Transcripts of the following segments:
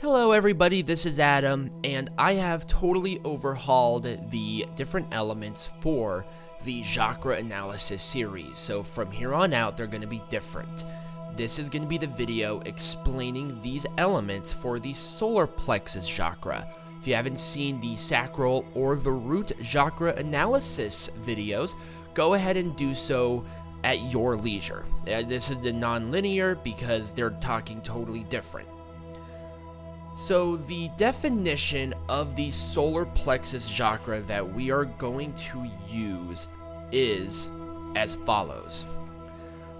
Hello everybody, this is Adam, and I have totally overhauled the different elements for the chakra analysis series. So from here on out, they're going to be different. This is going to be the video explaining these elements for the solar plexus chakra. If you haven't seen the sacral or the root chakra analysis videos, go ahead and do so at your leisure. This is the non-linear because they're talking totally different. So the definition of the solar plexus chakra that we are going to use is as follows.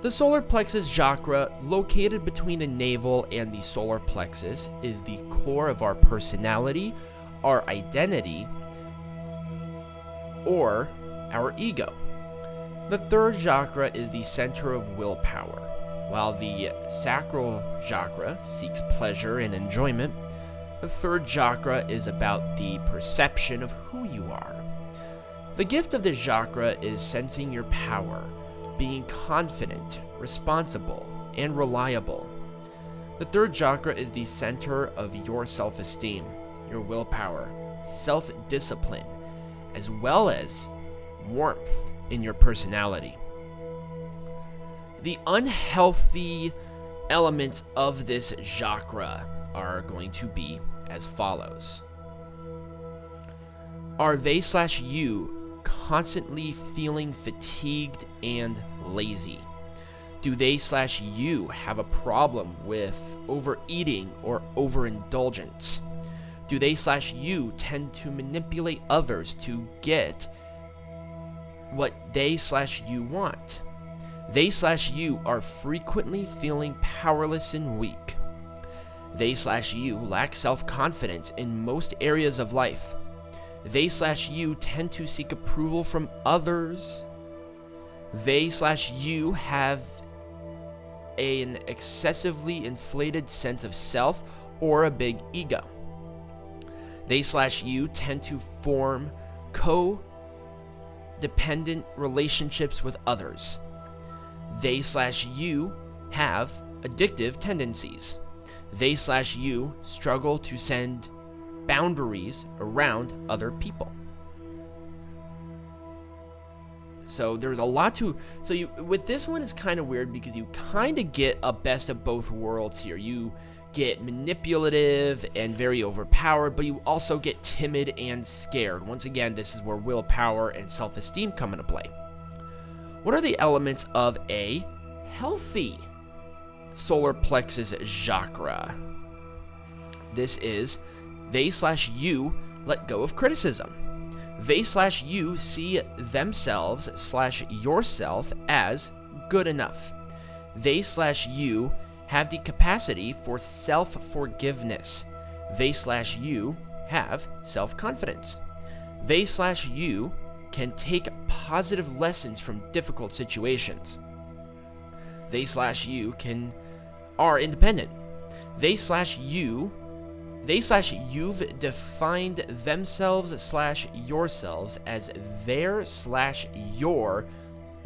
The solar plexus chakra, located between the navel and the solar plexus, is the core of our personality, our identity, or our ego. The third chakra is the center of willpower. While the sacral chakra seeks pleasure and enjoyment, the third chakra is about the perception of who you are. The gift of this chakra is sensing your power, being confident, responsible, and reliable. The third chakra is the center of your self-esteem, your willpower, self-discipline, as well as warmth in your personality. The unhealthy elements of this chakra are going to be as follows. Are they/you constantly feeling fatigued and lazy? Do they/you have a problem with overeating or overindulgence? Do they/you tend to manipulate others to get what they/you want? They/you are frequently feeling powerless and weak. They/you lack self-confidence in most areas of life. They/you tend to seek approval from others. They/you have an excessively inflated sense of self or a big ego. They/you tend to form co-dependent relationships with others. They/you have addictive tendencies. They/you struggle to send boundaries around other people. So there's a lot to, with this one it's kind of weird because you kind of get a best of both worlds here. You get manipulative and very overpowered, but you also get timid and scared. Once again, this is where willpower and self-esteem come into play. What are the elements of a healthy solar plexus chakra? This is they/you let go of criticism. They/you see themselves/yourself as good enough. They/you have the capacity for self-forgiveness. They/you have self-confidence. They/you can take positive lessons from difficult situations. They/you are independent. They/you've defined themselves/yourselves as their/your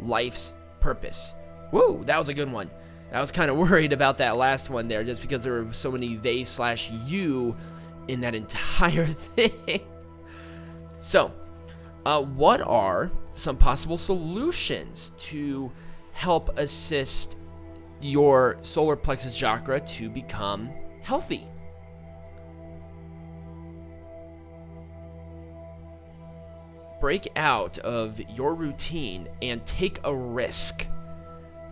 life's purpose. Whoa, that was a good one. I was kind of worried about that last one there just because there were so many they/you in that entire thing. So, what are some possible solutions to help assist your solar plexus chakra to become healthy? Break out of your routine and take a risk.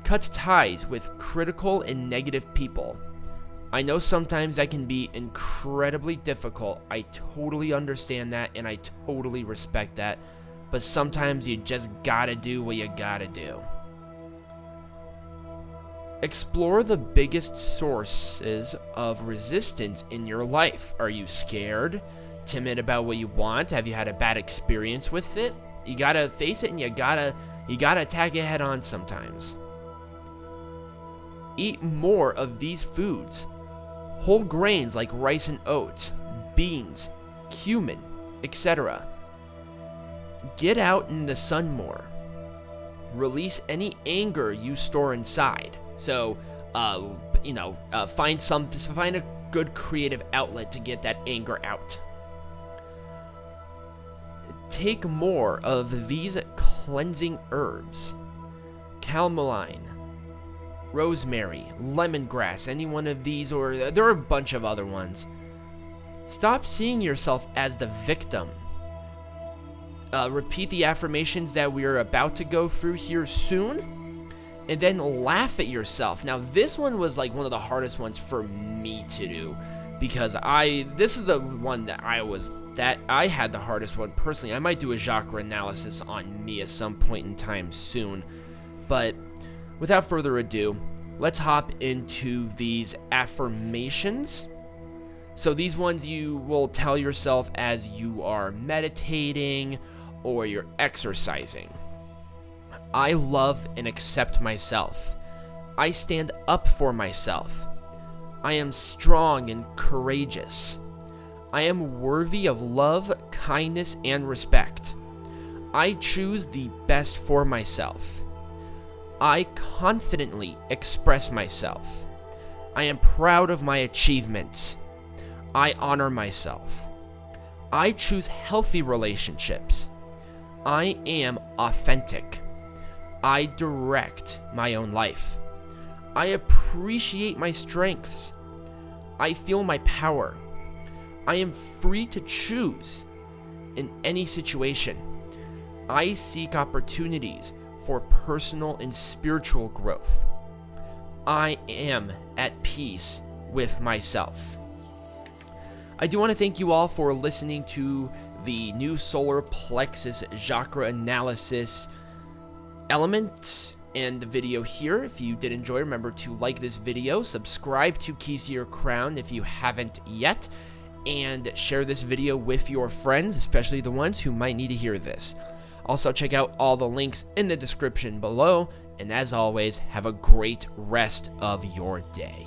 Cut ties with critical and negative people. I know sometimes that can be incredibly difficult. I totally understand that and I totally respect that. But sometimes you just gotta do what you gotta do. Explore the biggest sources of resistance in your life. Are you scared? Timid about what you want? Have you had a bad experience with it? You gotta face it and you gotta attack it head on sometimes. Eat more of these foods. Whole grains like rice and oats, beans, cumin, etc. Get out in the sun more. Release any anger you store inside. So, find good creative outlet to get that anger out. Take more of these cleansing herbs: calamine, rosemary, lemongrass, any one of these, or there are a bunch of other ones. Stop seeing yourself as the victim. Repeat the affirmations that we are about to go through here soon, and then laugh at yourself. Now, this one was like one of the hardest ones for me to do, because this is the one that I had the hardest one personally. I might do a chakra analysis on me at some point in time soon, but without further ado, let's hop into these affirmations. So these ones you will tell yourself as you are meditating or you're exercising. I love and accept myself. I stand up for myself. I am strong and courageous. I am worthy of love, kindness, and respect. I choose the best for myself. I confidently express myself. I am proud of my achievements. I honor myself. I choose healthy relationships. I am authentic. I direct my own life. I appreciate my strengths. I feel my power. I am free to choose in any situation. I seek opportunities for personal and spiritual growth. I am at peace with myself. I do want to thank you all for listening to the new solar plexus chakra analysis elements and the video here. If you did enjoy, remember to like this video, subscribe to Keys to Your Crown if you haven't yet, and share this video with your friends, especially the ones who might need to hear this. Also, check out all the links in the description below, and as always, have a great rest of your day.